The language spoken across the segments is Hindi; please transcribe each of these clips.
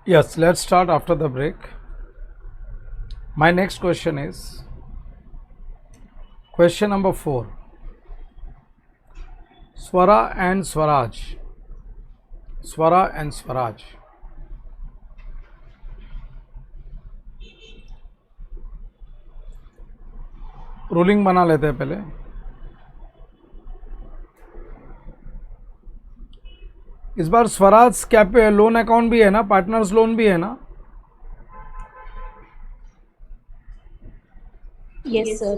Yes, let's start after the break. My next question is question number 4. Swara and Swaraj. Swara and Swaraj. Ruling बना लेते हैं पहले. इस बार स्वराज कैप लोन अकाउंट भी है ना, पार्टनर्स लोन भी है ना. Yes, sir.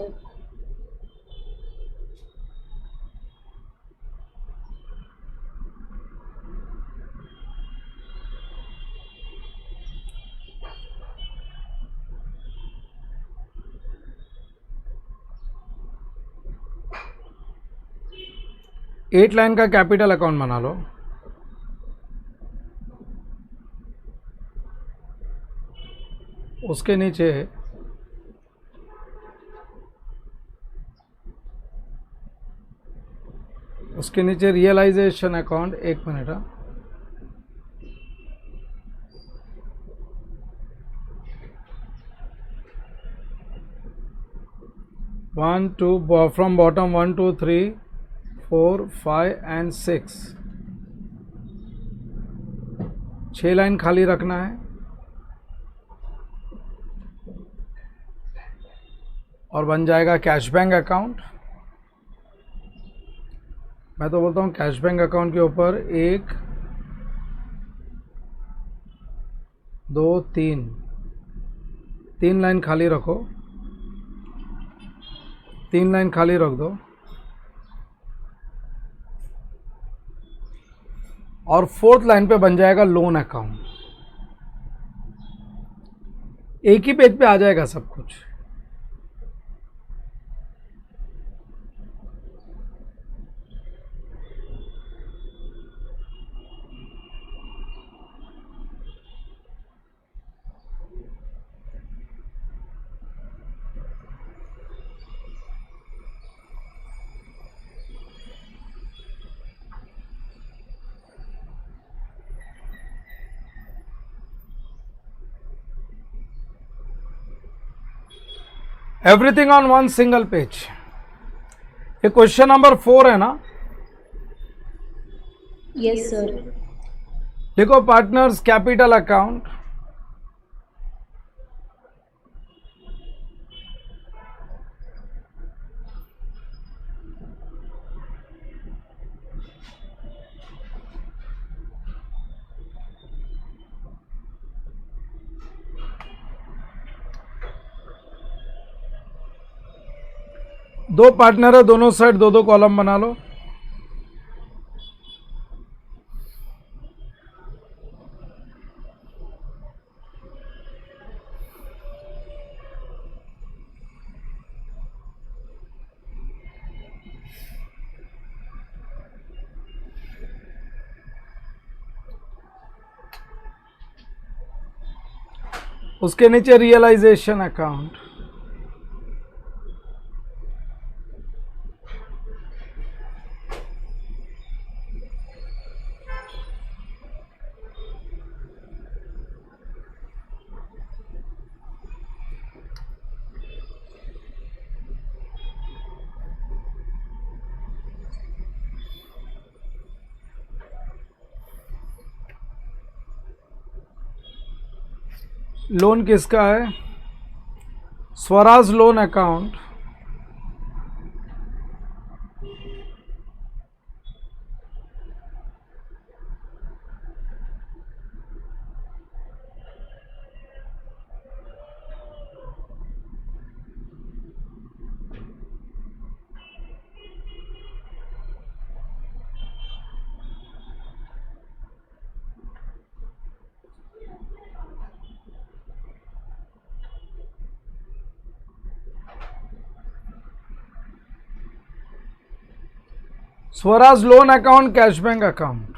एट लाइन का कैपिटल अकाउंट बना लो. उसके नीचे रियलाइजेशन अकाउंट. एक minute. 1 2 from bottom 1 2 3 4 5 and 6. 6 line खाली रखना है और बन जाएगा कैश बैंक अकाउंट. मैं तो बोलता हूँ कैश बैंक अकाउंट के ऊपर 1 2 3 लाइन खाली रखो. 3 लाइन खाली रख दो और 4th लाइन पे बन जाएगा लोन अकाउंट. एक ही पेज पे आ जाएगा सब कुछ. Everything on one single page. ये क्वेश्चन नंबर 4 है ना. Yes, sir. देखो पार्टनर्स कैपिटल अकाउंट. दो पार्टनर है, दोनों साइड दो दो कॉलम बना लो. उसके नीचे रियलाइजेशन अकाउंट. लोन किसका है? Swaraj loan account. Swaraj loan account, cash bank account.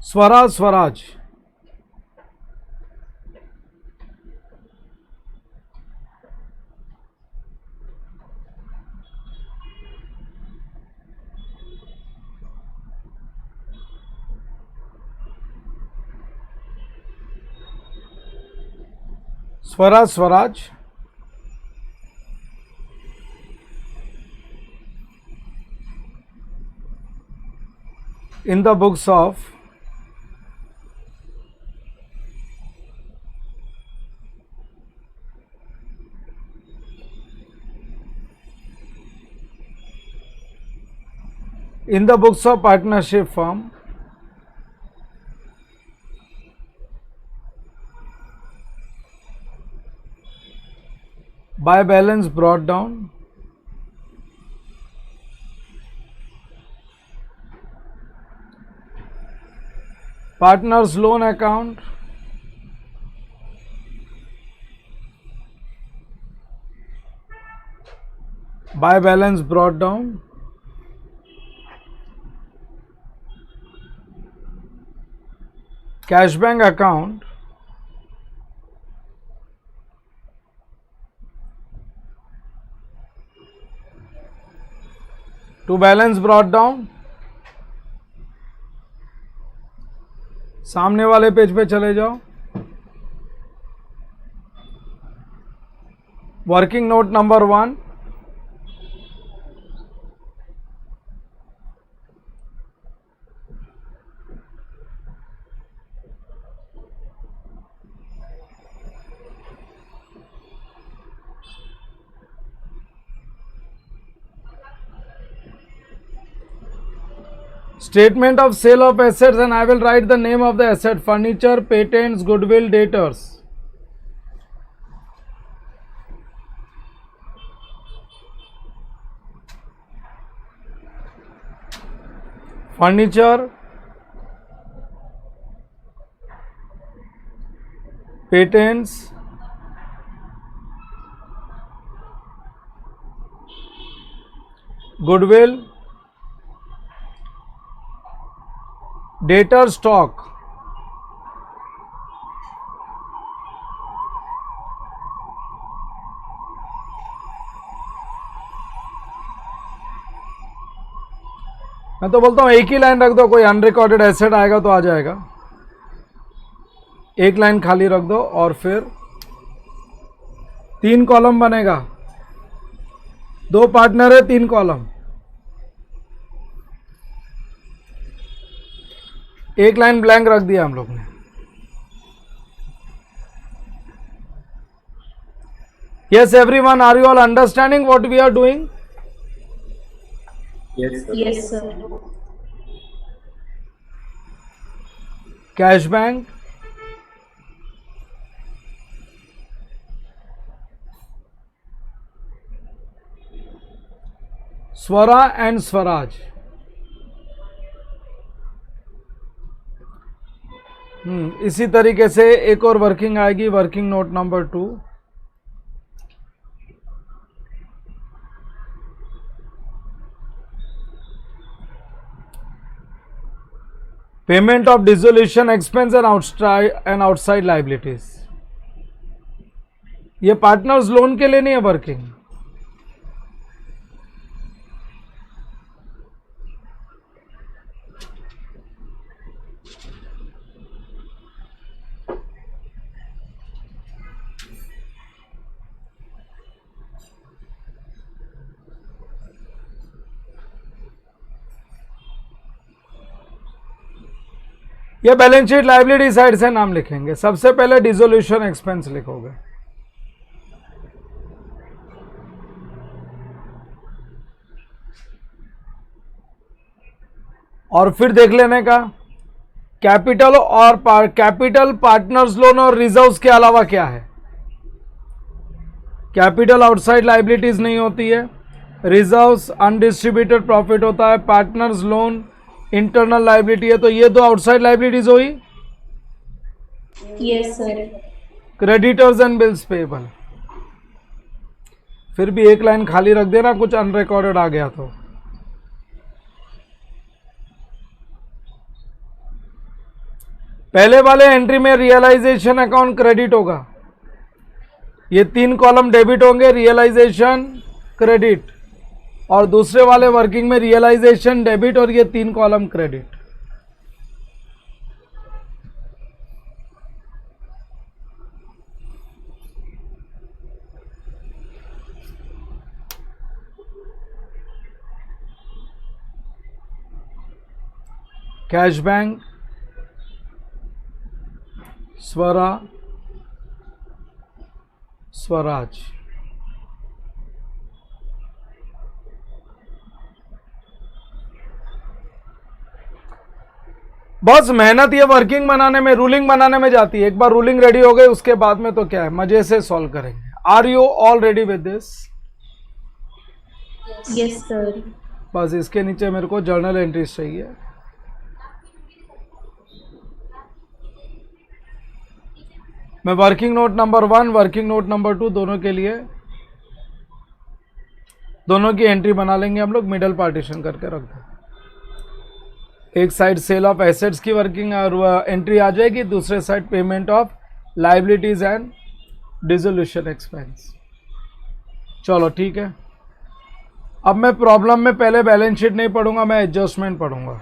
Swara Swaraj, Swara Swaraj, in the books of partnership firm, by balance brought down, partners loan account, by balance brought down, cash bank account, to balance brought down. सामने वाले पेज पे चले जाओ, working note number 1, statement of sale of assets, and I will write the name of the asset: furniture, patents, goodwill, debtors. Furniture, patents, goodwill, debtor stock, मैं तो बोलता हूं एक ही लाइन रख दो, कोई अनरिकॉर्डेड एसेट आएगा तो आ जाएगा, एक लाइन खाली रख दो और फिर 3 कॉलम बनेगा, 2 पार्टनर है, 3 कॉलम, एक लाइन ब्लैंक रख दिया हम लोग ने। Yes everyone, are you all understanding what we are doing? Yes, sir. Yes, sir. Cash bank, Swara and Swaraj, इसी तरीके से एक और वर्किंग आएगी, working note number 2, payment of dissolution expense and outside liabilities. ये पार्टनर्स लोन के लिए नहीं है वर्किंग, ये बैलेंस शीट लाइबिलिटी साइड से नाम लिखेंगे। सबसे पहले डिसोल्यूशन एक्सपेंस लिखोगे, और फिर देख लेने का कैपिटल और कैपिटल, पार्टनर्स लोन और रिजर्व्स के अलावा क्या है। कैपिटल आउटसाइड लाइबिलिटीज नहीं होती है, रिजर्व्स अनडिस्ट्रीब्यूटेड प्रॉफिट होता है, पार्टनर्स लोन इंटरनल लाइबिलिटी है, तो ये 2 आउटसाइड लाइबिलिटीज हुई। Yes, sir. Creditors and bills payable, फिर भी एक लाइन खाली रख देना, कुछ अनरिकॉर्डेड आ गया तो। पहले वाले एंट्री में रियलाइजेशन अकाउंट क्रेडिट होगा, ये 3 कॉलम डेबिट होंगे, रियलाइजेशन क्रेडिट, और दूसरे वाले वर्किंग में रियलाइजेशन डेबिट और ये 3 कॉलम क्रेडिट। कैश बैंक, स्वरा, स्वराज। बस मेहनत ये वर्किंग बनाने में, रूलिंग बनाने में जाती है। एक बार रूलिंग रेडी हो गई उसके बाद में तो क्या है, मजे से सॉल्व करेंगे। Are you all ready with this? Yes, sir. बस इसके नीचे मेरे को जर्नल एंट्रीज चाहिए। मैं working note number 1, working note number 2 दोनों के लिए, दोनों की एंट्री बना लेंगे हम लोग, मिडल पार्टीशन करके रख दो। एक साइड सेल ऑफ एसेट्स की वर्किंग और एंट्री आ जाएगी, दूसरे side payment of liabilities and dissolution expense. चलो ठीक है। अब मैं प्रॉब्लम में पहले बैलेंस शीट नहीं पढ़ूंगा, मैं एडजस्टमेंट पढ़ूंगा।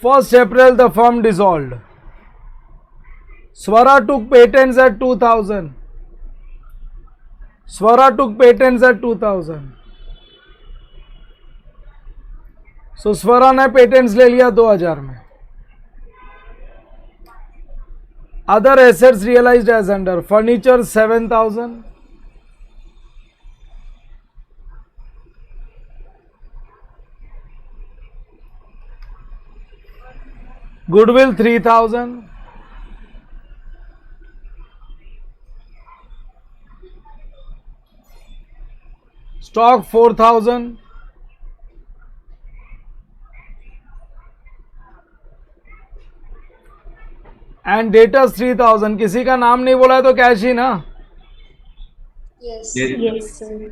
1st April the firm dissolved. Swara took patents at 2000. Swara took patents at 2000. So स्वरा ने पेटेंट्स ले लिया 2000 में। Other assets realised as under, furniture 7000, goodwill 3000, stock 4000, and debtors 3000। किसी का नाम नहीं बोला है तो कैश ही ना। Yes. Yes, sir.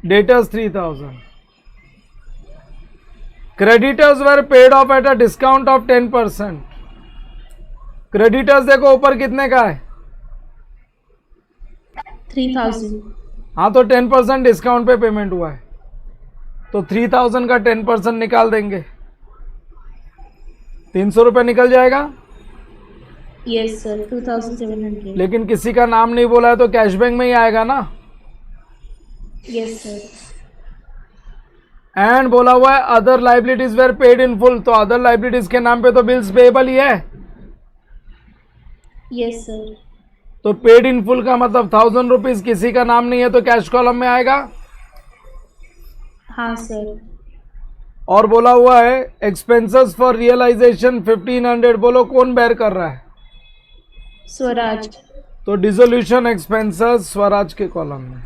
Debtors 3000। Creditors were paid of at a discount of 10%। Creditors देखो ऊपर कितने का है, 3000. हाँ तो 10% डिस्काउंट पे पेमेंट हुआ है, तो 3000 का 10% निकाल देंगे, 300 रुपये निकल जाएगा। Yes, sir. 2700. लेकिन किसी का नाम नहीं बोला है तो कैश बैंक में ही आएगा ना। Yes, sir. एंड बोला हुआ है other liabilities were paid in full, तो अदर लाइबिलिटीज के नाम पे तो बिल्स पेएबल ही है। Yes, sir. तो पेड इन फुल का मतलब 1000 रुपीज, किसी का नाम नहीं है तो कैश कॉलम में आएगा। हाँ सर। और बोला हुआ है एक्सपेंसेस फॉर रियलाइजेशन 1500, बोलो कौन बेयर कर रहा है? स्वराज। तो डिसोल्यूशन एक्सपेंसेस स्वराज के कॉलम में,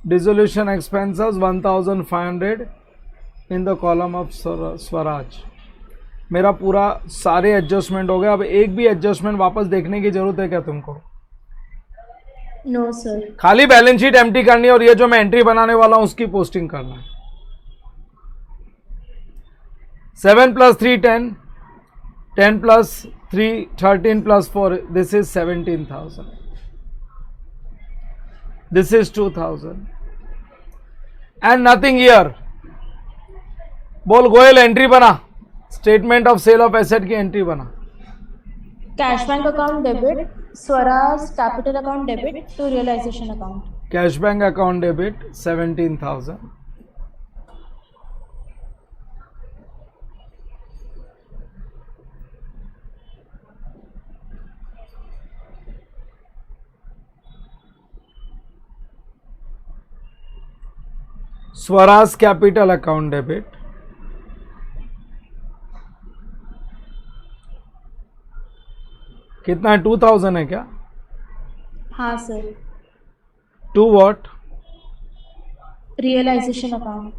dissolution expenses 1500 in the column of Swaraj. मेरा पूरा सारे एडजस्टमेंट हो गया। अब एक भी एडजस्टमेंट वापस देखने की जरूरत है क्या तुमको? No sir. खाली बैलेंस शीट एम्प्टी करनी है और ये जो मैं एंट्री बनाने वाला हूं उसकी पोस्टिंग करना है। 7 + 3 10, 10 + 3 13 + 4, this is 17,000, this is 2,000 and nothing here। बोल गोयल एंट्री बना, statement of sale of asset की एंट्री बना। Cash bank account debit, Swaraj capital account debit to realisation account. Cash bank account debit 17,000, Swaraj capital account debit कितना है? 2000 है क्या? हाँ सर। To what? Realisation account.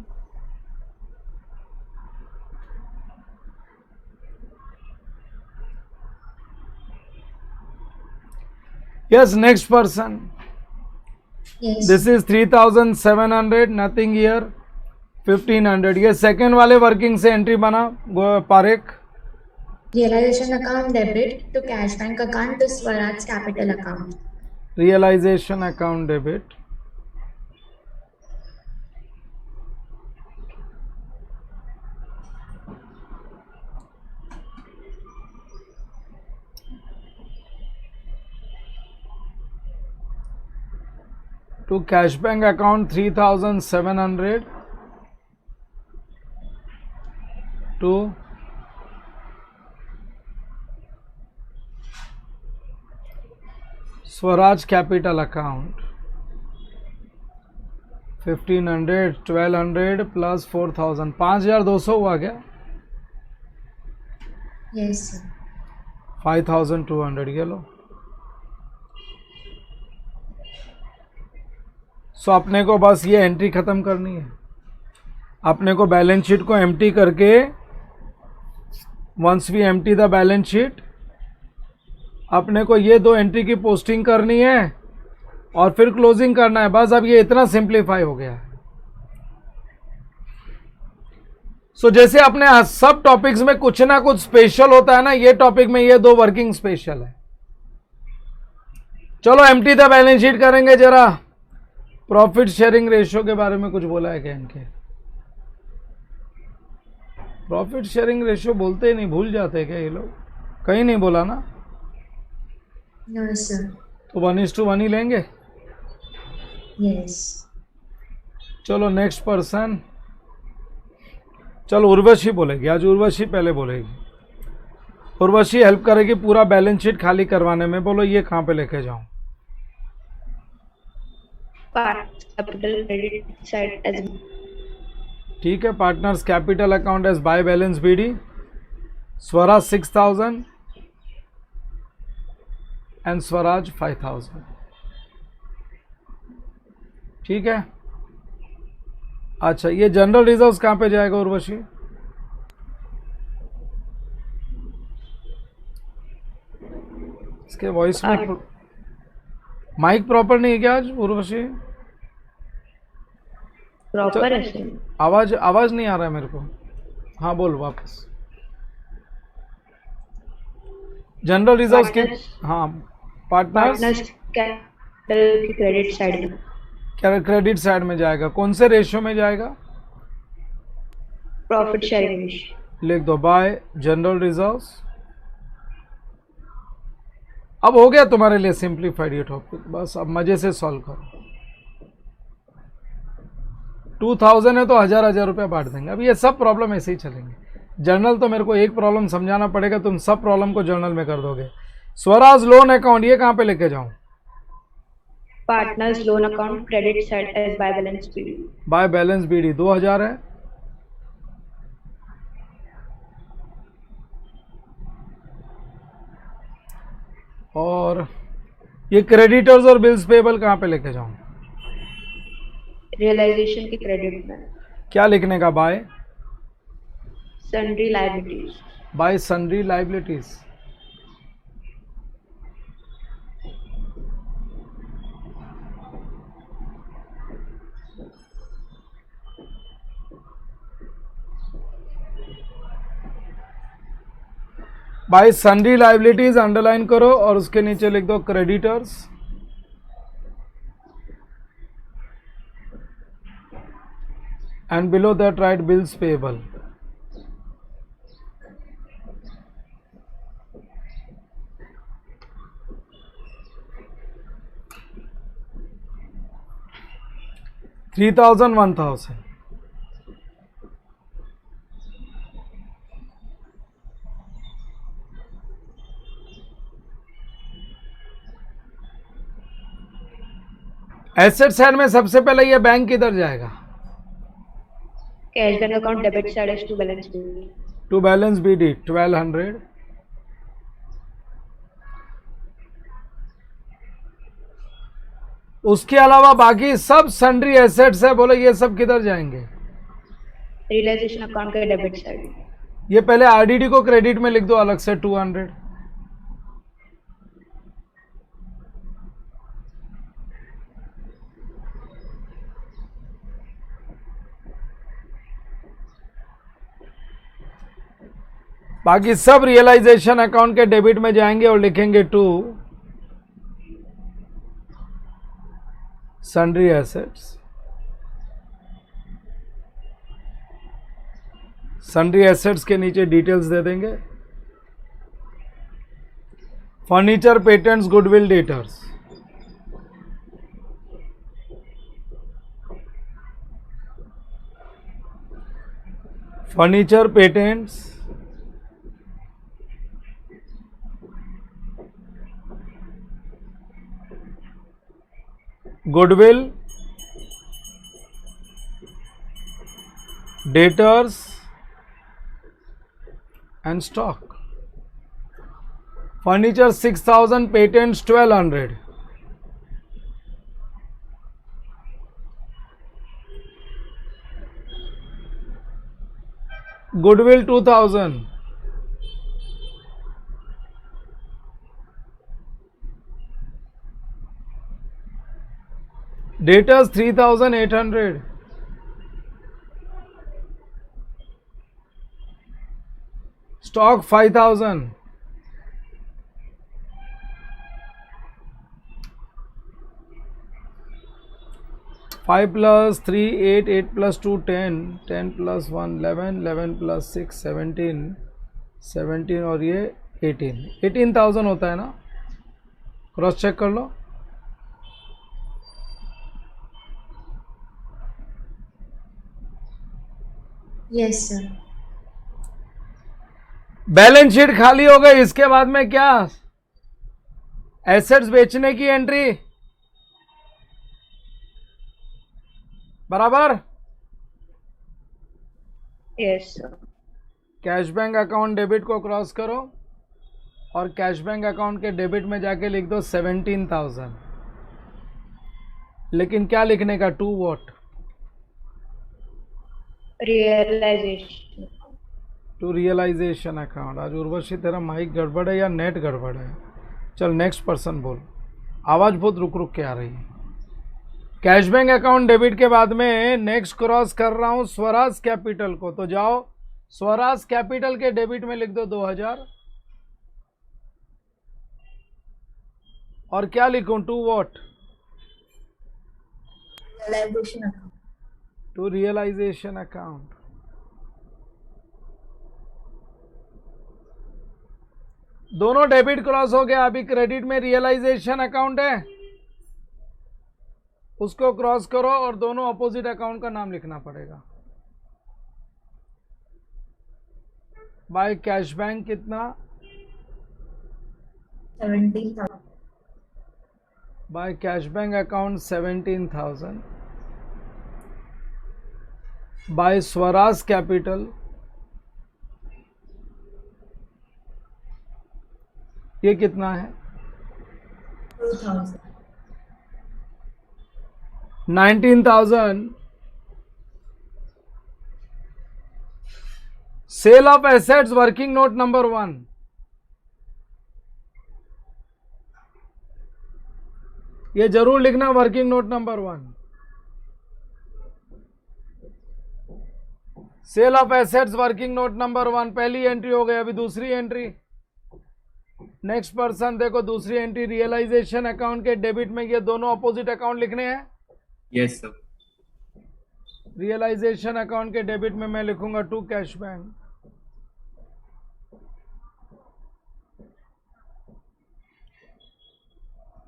Yes, next person. Yes. This is 3,700, nothing here. 1500। ये सेकेंड वाले वर्किंग से एंट्री बना Parekh. Realization account debit to cash bank account to Swaraj capital account. Realisation account debit to cash bank account 3700 to Swaraj capital account 1500 1200 plus 4000 5200 हुआ क्या? Yes, sir. 5200 ये लो। सो अपने को बस ये एंट्री ख़त्म करनी है। अपने को बैलेंस शीट को एम्प्टी करके once we empty the balance sheet अपने को ये दो एंट्री की पोस्टिंग करनी है और फिर क्लोजिंग करना है। बस अब ये इतना सिंप्लीफाई हो गया है। सो जैसे अपने सब टॉपिक्स में कुछ ना कुछ स्पेशल होता है ना, ये टॉपिक में ये दो वर्किंग स्पेशल है। चलो एम्प्टी द बैलेंस शीट करेंगे। जरा प्रॉफिट शेयरिंग रेशियो के बारे में कुछ बोला है क्या इनके? प्रॉफिट शेयरिंग रेशियो बोलते ही नहीं, भूल जाते क्या ये लोग? कहीं नहीं बोला ना? No, sir. तो 1:1 ही लेंगे। Yes. चलो नेक्स्ट पर्सन, चलो उर्वशी बोलेगी। आज उर्वशी पहले बोलेगी। उर्वशी हेल्प करेगी पूरा बैलेंस शीट खाली करवाने में। बोलो ये कहाँ पे लेके जाऊं? Capital credit side as ठीक है, partners capital account as by balance BD Swaraj 6000 and Swaraj 5000। ठीक है। अच्छा ये जनरल रिजर्व्स कहाँ पे जाएगा उर्वशी? इसके वॉइस में माइक प्रॉपर नहीं है क्या आज उर्वशी? प्रॉपर है सर। आवाज नहीं आ रहा है मेरे को। हाँ बोल वापस। जनरल रिजर्व्स के, हाँ पार्टनर्स कैपिटल की क्रेडिट साइड में, क्रेडिट साइड में जाएगा। कौन से रेशियो में जाएगा? Profit sharing ratio. लिख दो बाय जनरल रिजर्व्स। अब हो गया तुम्हारे लिए सिंप्लीफाइड ये टॉपिक। बस अब मजे से सॉल्व करो। 2000 है तो हजार रुपया बांट देंगे। अब ये सब प्रॉब्लम ऐसे ही चलेंगे। जर्नल तो मेरे को एक प्रॉब्लम समझाना पड़ेगा, तुम सब प्रॉब्लम को जर्नल में कर दोगे। स्वराज लोन अकाउंट ये कहाँ पे लेके जाऊं? Partners loan account credit side as by balance BD. By balance BD 2000 है। और ये क्रेडिटर्स और बिल्स पेबल कहाँ पे लेके जाऊं? रियलाइजेशन की क्रेडिट में। क्या लिखने का? By sundry liabilities. By sundry liabilities. By sundry liabilities underline करो और उसके नीचे लिख दो creditors and below that write bills payable. $3000 $1000। Asset side में सबसे पहले ये बैंक किधर जाएगा? Cash bank account debit side as to balance BD. To balance BD 1200। उसके अलावा बाकी सब सन्ड्री एसेट्स है। बोलो ये सब किधर जाएंगे? रियलाइजेशन अकाउंट के डेबिट साइड। ये पहले आरडीडी को क्रेडिट में लिख दो अलग से 200। बाकी सब रियलाइजेशन अकाउंट के डेबिट में जाएंगे और लिखेंगे to sundry assets. Sundry assets के नीचे डिटेल्स दे देंगे, furniture, patents, goodwill, debtors. Furniture, patents, goodwill, debtors and stock. Furniture 6000, patents 1200। Goodwill 2000। Debtors 3800। Stock 5000। 5 plus 3 8, 8 plus 2 10, 10 plus 1 11, 11 plus 6 17, 17 और ये 18, 18,000 होता है ना, क्रॉस चेक कर लो। Yes sir. बैलेंस शीट खाली हो गई, इसके बाद में क्या, एसेट्स बेचने की एंट्री, बराबर। Yes sir. Cash bank account debit को क्रॉस करो और कैश बैंक अकाउंट के डेबिट में जाके लिख दो 17,000। लेकिन क्या लिखने का, to what, realisation. To realisation account. आज उर्वशी तेरा माइक गड़बड़ है या नेट गड़बड़ है? चल नेक्स्ट पर्सन बोल, आवाज बहुत रुक रुक के आ रही है। कैश बैंक अकाउंट डेबिट के बाद में नेक्स्ट क्रॉस कर रहा हूं स्वराज कैपिटल को, तो जाओ स्वराज कैपिटल के डेबिट में लिख दो 2000 और क्या लिखूं, to what, realisation account. To realisation account. दोनों डेबिट क्रॉस हो गया, अभी क्रेडिट में रियलाइजेशन अकाउंट है, उसको क्रॉस करो और दोनों अपोजिट अकाउंट का नाम लिखना पड़ेगा। बाय कैश बैंक कितना, 17,000। By cash bank account 17,000। By Swaraj capital ये कितना है, 2,000। 19,000। Sale of assets working note number 1, ये जरूर लिखना, working note number 1। Sale of assets working note number 1 पहली एंट्री हो गई, अभी दूसरी एंट्री। नेक्स्ट पर्सन देखो, दूसरी एंट्री रियलाइजेशन अकाउंट के डेबिट में ये दोनों अपोजिट अकाउंट लिखने हैं। Yes sir. रियलाइजेशन अकाउंट के डेबिट में मैं लिखूंगा टू कैश बैंक,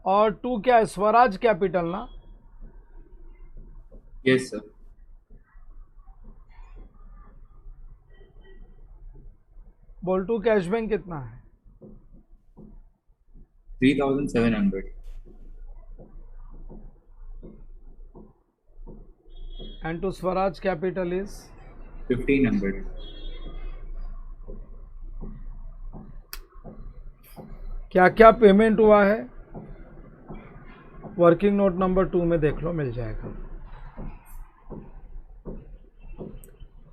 और टू क्या है, स्वराज कैपिटल ना। Yes sir. बोल टू कैश बैंक कितना है, 3,700। And to Swaraj capital is 1,500। क्या क्या पेमेंट हुआ है, वर्किंग नोट नंबर 2 में देख लो, मिल जाएगा।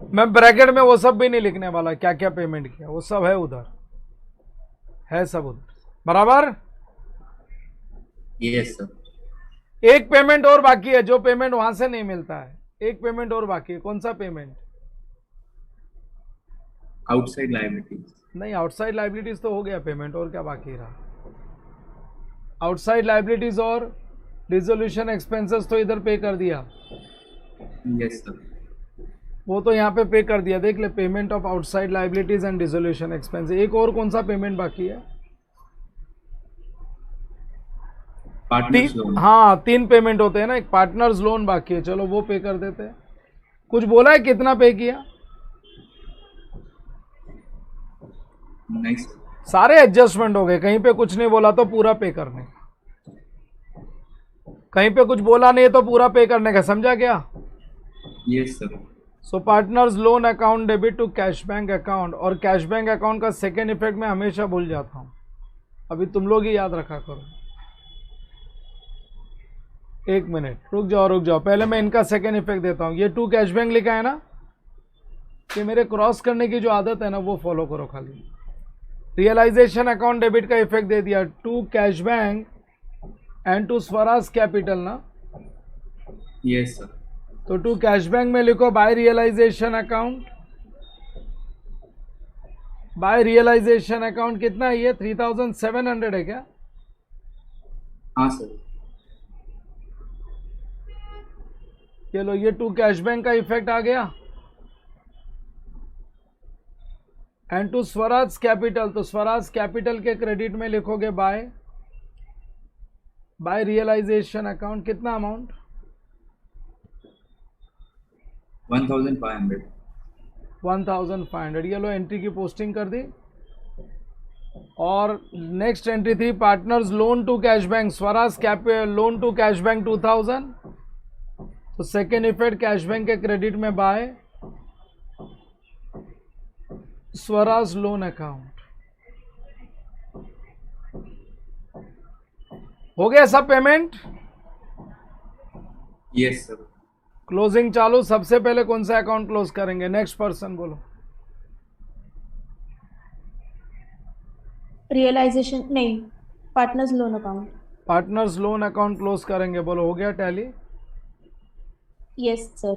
मैं ब्रैकेट में वो सब भी नहीं लिखने वाला, क्या क्या पेमेंट किया, वो सब है उधर, है सब उधर, बराबर। Yes sir. एक पेमेंट और बाकी है, जो पेमेंट वहां से नहीं मिलता है, एक पेमेंट और बाकी है। कौन सा पेमेंट, आउटसाइड लायबिलिटीज। नहीं, आउटसाइड लाइबिलिटीज तो हो गया पेमेंट, और क्या बाकी रहा? आउटसाइड लाइबिलिटीज और डिसोल्यूशन एक्सपेंसेस तो इधर पे कर दिया, Yes, sir. वो तो यहाँ पे पे कर दिया। देख ले, payment of outside liabilities and dissolution expense. एक और कौन सा पेमेंट बाकी है? Partners loan. हाँ, 3 पेमेंट होते हैं ना, एक पार्टनर्स लोन बाकी है, चलो वो पे कर देते हैं। कुछ बोला है कितना पे किया? Nice. सारे एडजस्टमेंट हो गए, कहीं पे कुछ नहीं बोला तो पूरा पे करने का, कहीं पे कुछ बोला नहीं है तो पूरा पे करने का, समझा क्या? Yes, sir. So partners loan account debit to cash bank account, और कैश बैंक अकाउंट का सेकेंड इफेक्ट मैं हमेशा भूल जाता हूँ, अभी तुम लोग ही याद रखा करो। 1 मिनट रुक जाओ, पहले मैं इनका सेकेंड इफेक्ट देता हूँ। ये टू कैश बैंक लिखा है ना, कि मेरे क्रॉस करने की जो आदत है ना वो फॉलो करो खाली। रियलाइजेशन अकाउंट डेबिट का इफेक्ट दे दिया to cash bank and to Swaraj capital ना, Yes, sir. तो टू कैश बैंक में लिखो by realisation account. By realisation account कितना है ये? 3700 है क्या? हाँ sir. चलो ये टू कैश बैंक का इफेक्ट आ गया। एंड टू स्वराज कैपिटल, तो स्वराज कैपिटल के क्रेडिट में लिखोगे बाय रियलाइजेशन अकाउंट कितना अमाउंट? 1,500. 1500। ये लो एंट्री की पोस्टिंग कर दी। और नेक्स्ट एंट्री थी partners loan to cash bank, Swaraj loan to cash bank 2000, तो सेकेंड इफेक्ट कैश बैंक के क्रेडिट में बाय स्वराज लोन अकाउंट। हो गया सब पेमेंट? Yes, sir. क्लोजिंग चालू। सबसे पहले कौन सा अकाउंट क्लोज करेंगे? नेक्स्ट पर्सन बोलो। रियलाइजेशन नहीं, partners loan account. Partners loan account close करेंगे, बोलो। हो गया tally? Yes sir.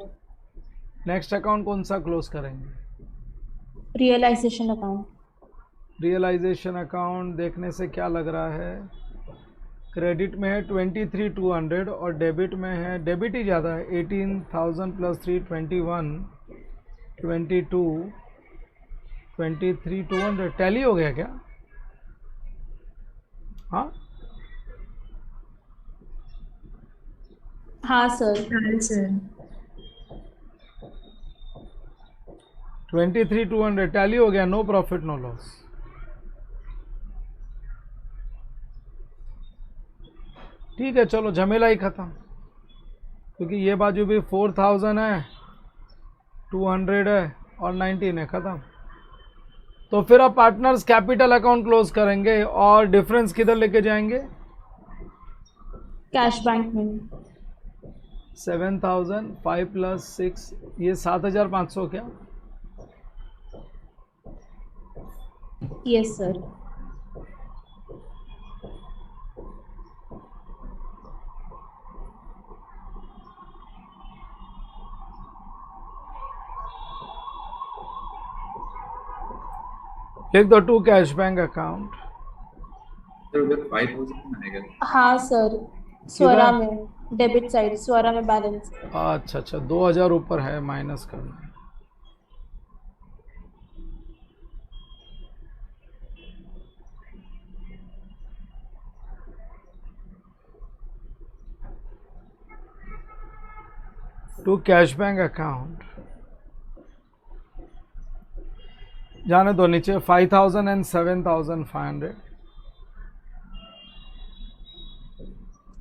Next account कौन सा क्लोज करेंगे? Realisation account. रियलाइजेशन अकाउंट देखने से क्या लग रहा है? क्रेडिट में है 23,200 और डेबिट में है, डेबिट ही ज़्यादा है, 18,000 प्लस 3 21 22 23,200। टैली हो गया क्या? हाँ हाँ सर। हाँ सर। 23,200 टैली हो गया। No profit no loss. ठीक है, चलो झमेला ही खत्म, क्योंकि ये बाजू भी 4,000 है, 200 है और 19 है, खत्म। तो फिर अब पार्टनर्स कैपिटल अकाउंट क्लोज करेंगे और डिफरेंस किधर लेके जाएंगे? कैश बैंक में। 7,000 5 प्लस 6 ये 7,500 क्या? Yes sir. लिख दो to cash bank account. Sir उधर 5,000 आएगा। हाँ सर, स्वरा में डेबिट साइड, स्वरा में बैलेंस। अच्छा अच्छा, 2,000 ऊपर है, माइनस करना है। टू कैश बैंक अकाउंट जाने दो नीचे। 5,000 एंड 7,500।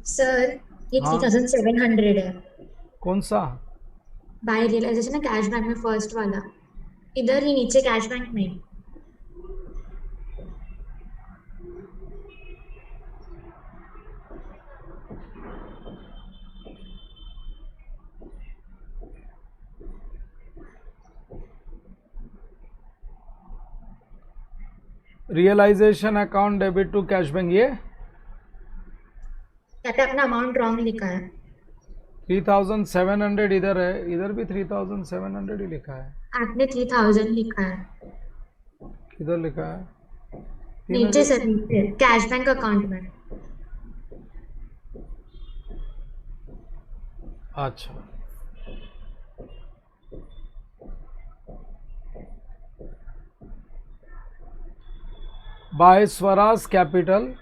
सर ये हाँ। 3,700 है। कौन सा? बाय रियलाइजेशन है कैश बैंक में, फर्स्ट वाला इधर ही नीचे कैश बैंक में। Realisation account debit to cash bank, ये यहाँ पे अपना अमाउंट रॉन्ग लिखा है। 3,700 इधर है, इधर भी 3,700 ही लिखा है। आपने 3,000 लिखा है। किधर लिखा है? नीचे सर, नीचे कैश बैंक अकाउंट में। अच्छा, by Swaraj capital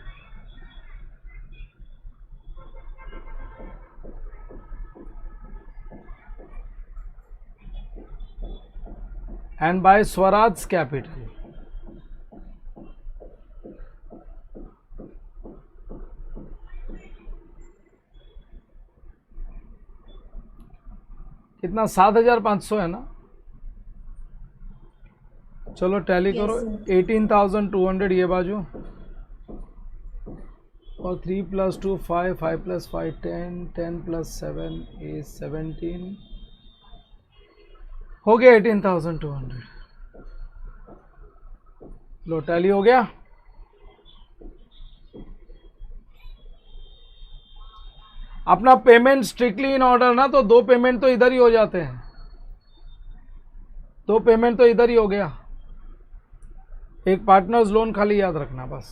and by Swaraj Capital. कितना? 7,500 है ना? चलो टैली करो। 18,200 ये बाजू, और 3 + 2 5, 5 + 5 10, 10 + 7 is 17, हो गया 18,200। लो टैली हो गया। अपना पेमेंट स्ट्रिक्टली इन ऑर्डर ना, तो 2 पेमेंट तो इधर ही हो जाते हैं, 2 पेमेंट तो इधर ही हो गया। एक पार्टनर्स लोन खाली याद रखना बस।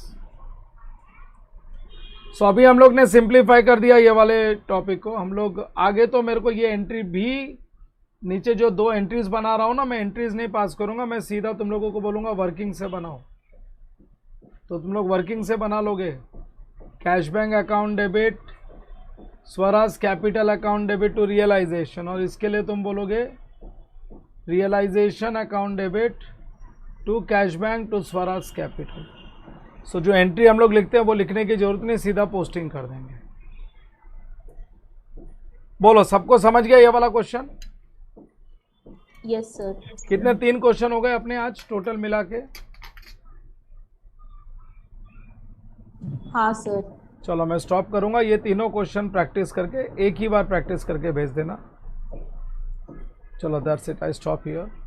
सो अभी हम लोग ने सिंप्लीफाई कर दिया ये वाले टॉपिक को। हम लोग आगे, तो मेरे को ये एंट्री भी, नीचे जो 2 एंट्रीज बना रहा हूँ ना, मैं एंट्रीज नहीं पास करूँगा, मैं सीधा तुम लोगों को बोलूँगा वर्किंग से बनाओ, तो तुम लोग वर्किंग से बना लोगे। Cash bank account debit, Swaraj capital account debit to realisation, और इसके लिए तुम बोलोगे realisation account debit to cash bank to Swaraj capital. So जो एंट्री हम लोग लिखते हैं वो लिखने की जरूरत नहीं, सीधा पोस्टिंग कर देंगे। बोलो, सबको समझ गया ये वाला क्वेश्चन? Yes sir. कितने? 3 क्वेश्चन हो गए अपने आज टोटल मिला के। हाँ सर। चलो मैं स्टॉप करूंगा। ये तीनों क्वेश्चन प्रैक्टिस करके, एक ही बार प्रैक्टिस करके भेज देना। चलो that's it, I stop here.